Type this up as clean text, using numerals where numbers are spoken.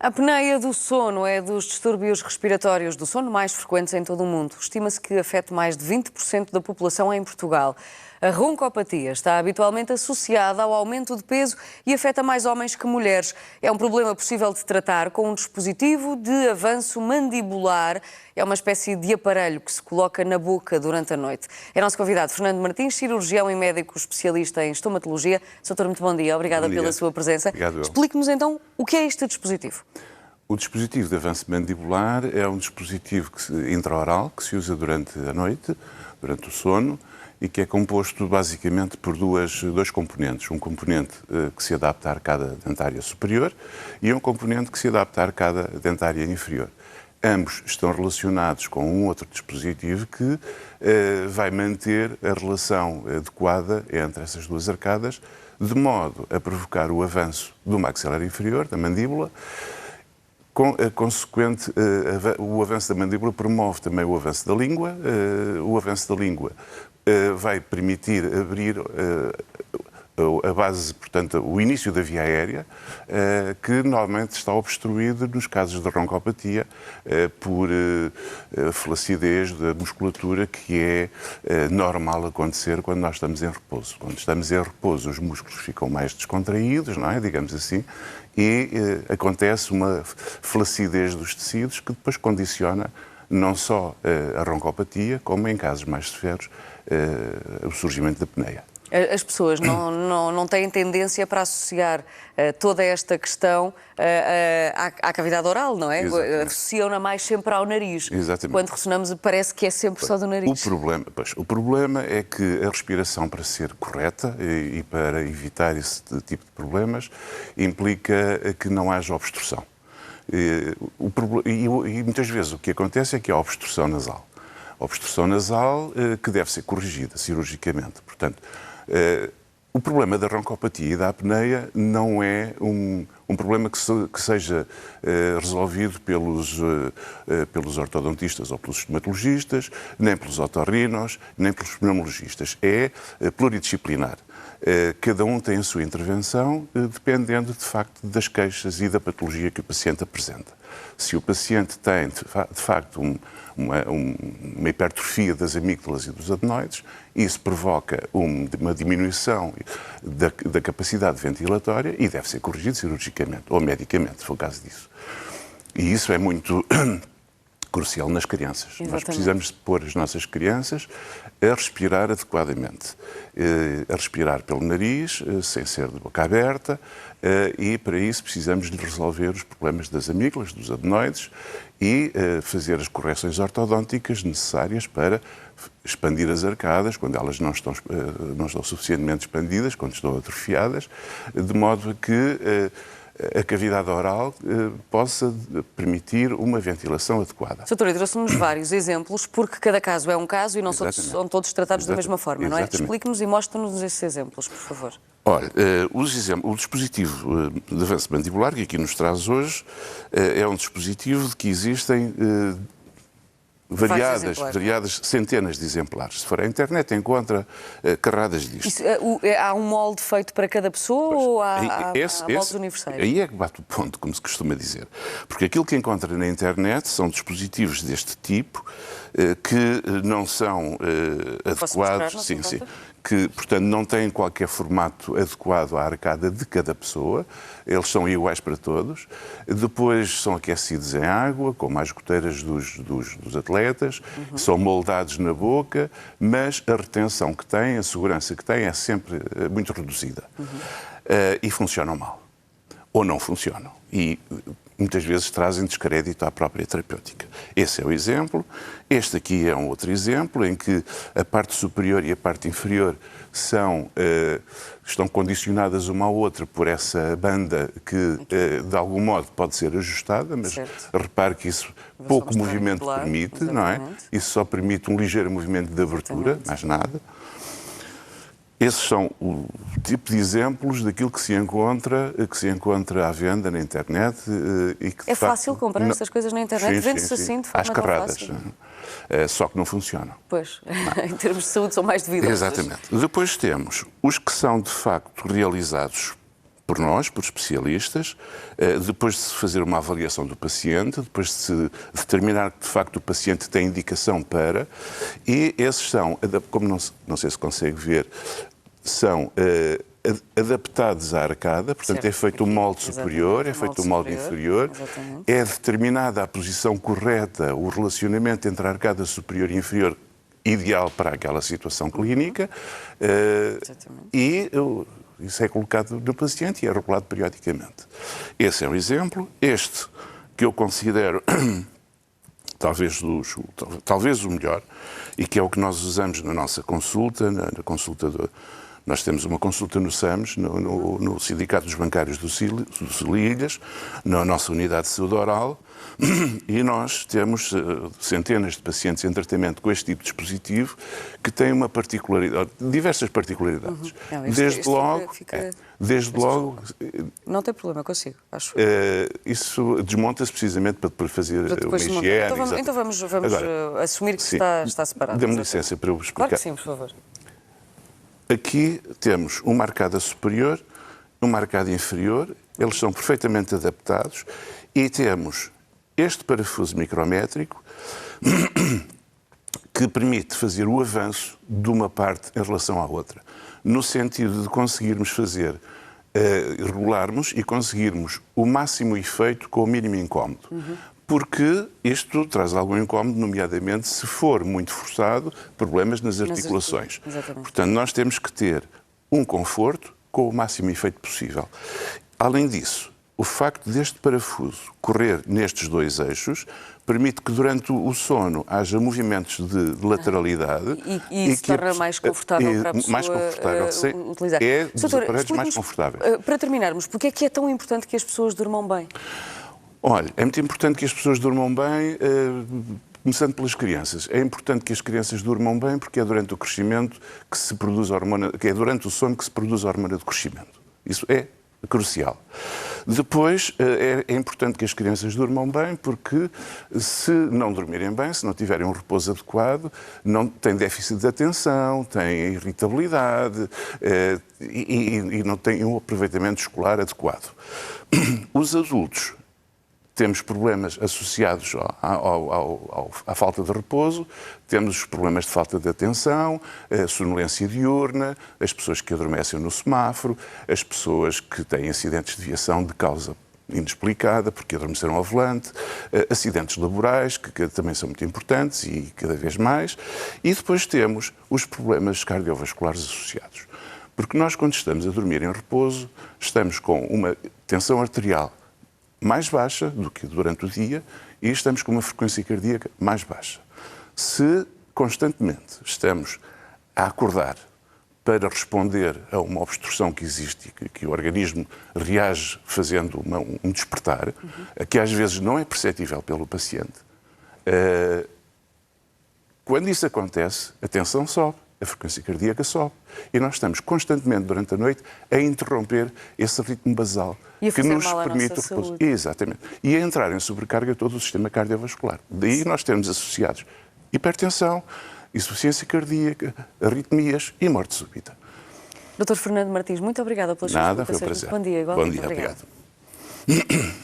A apneia do sono é dos distúrbios respiratórios do sono mais frequentes em todo o mundo. Estima-se que afete mais de 20% da população em Portugal. A roncopatia está habitualmente associada ao aumento de peso e afeta mais homens que mulheres. É um problema possível de tratar com um dispositivo de avanço mandibular. É uma espécie de aparelho que se coloca na boca durante a noite. É nosso convidado Fernando Martins, cirurgião e médico especialista em estomatologia. Doutor, muito bom dia. Obrigada pela sua presença. Obrigado. Explique-nos então o que é este dispositivo. O dispositivo de avanço mandibular é um dispositivo intraoral que se usa durante a noite, durante o sono, e que é composto basicamente por dois componentes. Um componente que se adapta à arcada dentária superior e um componente que se adapta à arcada dentária inferior. Ambos estão relacionados com um outro dispositivo que vai manter a relação adequada entre essas duas arcadas, de modo a provocar o avanço do maxilar inferior, da mandíbula. Com a consequente, o avanço da mandíbula promove também o avanço da língua. O avanço da língua vai permitir abrir a base, portanto, o início da via aérea, que normalmente está obstruído nos casos de roncopatia por flacidez da musculatura, que é normal acontecer quando nós estamos em repouso. Quando estamos em repouso, os músculos ficam mais descontraídos, não é? Digamos assim, e acontece uma flacidez dos tecidos que depois condiciona não só a roncopatia, como em casos mais severos, o surgimento da apneia. As pessoas não têm tendência para associar toda esta questão à cavidade oral, não é? Associam-na mais sempre ao nariz. Exatamente. Quando ressonamos parece que é sempre só do nariz. O problema é que a respiração, para ser correta e para evitar esse tipo de problemas, implica que não haja obstrução. E muitas vezes o que acontece é que há obstrução nasal. Obstrução nasal que deve ser corrigida cirurgicamente. Portanto, o problema da roncopatia e da apneia não é um problema que seja resolvido pelos ortodontistas ou pelos estomatologistas, nem pelos otorrinos, nem pelos pneumologistas. É pluridisciplinar. Cada um tem a sua intervenção, dependendo, de facto, das queixas e da patologia que o paciente apresenta. Se o paciente tem, de facto, uma hipertrofia das amígdalas e dos adenoides, isso provoca uma diminuição da capacidade ventilatória e deve ser corrigido cirurgicamente ou medicamente, se for o caso disso. E isso é muito crucial nas crianças. Exatamente. Nós precisamos de pôr as nossas crianças a respirar adequadamente. A respirar pelo nariz, sem ser de boca aberta, e para isso precisamos de resolver os problemas das amígdalas, dos adenoides e fazer as correções ortodônticas necessárias para expandir as arcadas, quando elas não estão suficientemente expandidas, quando estão atrofiadas, de modo a que a cavidade oral possa permitir uma ventilação adequada. Doutor, trouxe-nos vários exemplos, porque cada caso é um caso e não são todos tratados da mesma forma, não é? Explique-nos e mostre-nos esses exemplos, por favor. Olha, o dispositivo de avanço mandibular que aqui nos traz hoje é um dispositivo de que existem variadas centenas de exemplares. Se for à internet, encontra carradas disto. Há um molde feito para cada pessoa ou há moldes universais? Aí é que bate o ponto, como se costuma dizer. Porque aquilo que encontra na internet são dispositivos deste tipo que não são adequados, sim, que, portanto, não têm qualquer formato adequado à arcada de cada pessoa. Eles são iguais para todos. Depois são aquecidos em água, como as goteiras dos atletas, são moldados na boca, mas a retenção que têm, a segurança que têm é sempre muito reduzida. E funcionam mal. Ou não funcionam. E muitas vezes trazem descrédito à própria terapêutica. Esse é o exemplo. Este aqui é um outro exemplo, em que a parte superior e a parte inferior estão condicionadas uma à outra por essa banda que, de algum modo, pode ser ajustada, mas repare que isso pouco movimento permite, não é? Isso só permite um ligeiro movimento de abertura, mais nada. Esses são o tipo de exemplos daquilo que se encontra à venda na internet. E que, é fácil comprar estas coisas na internet? Vende-se assim, de forma tão fácil? Só que não funcionam. Pois, em termos de saúde são mais duvidosos. Exatamente. Depois temos os que são, de facto, realizados por nós, por especialistas, depois de se fazer uma avaliação do paciente, depois de se determinar que de facto o paciente tem indicação para, e esses são, como não sei se consegue ver, são adaptados à arcada, portanto é feito um molde superior, é feito um molde inferior, é determinada a posição correta, o relacionamento entre a arcada superior e inferior ideal para aquela situação clínica, e isso é colocado no paciente e é regulado periodicamente. Esse é um exemplo. Este, que eu considero talvez o melhor, e que é o que nós usamos na nossa consulta, na consulta nós temos uma consulta no SAMS, no Sindicato dos Bancários do Ilhas, na nossa unidade de saúde oral, e nós temos centenas de pacientes em tratamento com este tipo de dispositivo que têm uma particularidade, diversas particularidades. Não, desde logo... Não tem problema, consigo, acho. Isso desmonta-se precisamente para fazer uma higiene. Então vamos agora, assumir que está separado. Dê-me licença para eu explicar. Claro que sim, por favor. Aqui temos uma arcada superior, uma arcada inferior, eles são perfeitamente adaptados, e temos este parafuso micrométrico que permite fazer o avanço de uma parte em relação à outra, no sentido de conseguirmos regularmos e conseguirmos o máximo efeito com o mínimo incómodo. Porque isto traz algum incómodo, nomeadamente se for muito forçado, problemas nas articulações. Portanto, nós temos que ter um conforto com o máximo efeito possível. Além disso, o facto deste parafuso correr nestes dois eixos permite que durante o sono haja movimentos de lateralidade. E isso torna mais confortável para a pessoa mais confortável, utilizar. É dos aparelhos mais confortáveis. Para terminarmos, porque é que é tão importante que as pessoas durmam bem? Olha, é muito importante que as pessoas durmam bem, começando pelas crianças. É importante que as crianças durmam bem porque é durante o crescimento que se produz a hormona, que é durante o sono que se produz a hormona de crescimento. Isso é crucial. Depois, é importante que as crianças durmam bem porque se não dormirem bem, se não tiverem um repouso adequado, não têm déficit de atenção, têm irritabilidade e não têm um aproveitamento escolar adequado. Os adultos temos problemas associados à falta de repouso, temos os problemas de falta de atenção, a sonolência diurna, as pessoas que adormecem no semáforo, as pessoas que têm acidentes de viação de causa inexplicada, porque adormeceram ao volante, acidentes laborais, que também são muito importantes e cada vez mais, e depois temos os problemas cardiovasculares associados. Porque nós, quando estamos a dormir em repouso, estamos com uma tensão arterial mais baixa do que durante o dia e estamos com uma frequência cardíaca mais baixa. Se constantemente estamos a acordar para responder a uma obstrução que existe e que o organismo reage fazendo um despertar, que às vezes não é perceptível pelo paciente, quando isso acontece, a tensão sobe, a frequência cardíaca sobe e nós estamos constantemente durante a noite a interromper esse ritmo basal que nos permite o repouso. Exatamente. E a entrar em sobrecarga todo o sistema cardiovascular. Daí nós temos associados hipertensão, insuficiência cardíaca, arritmias e morte súbita. Dr. Fernando Martins, muito obrigada pelas suas explicações. Nada, foi um prazer. Bom dia, igualmente. Bom dia, obrigado.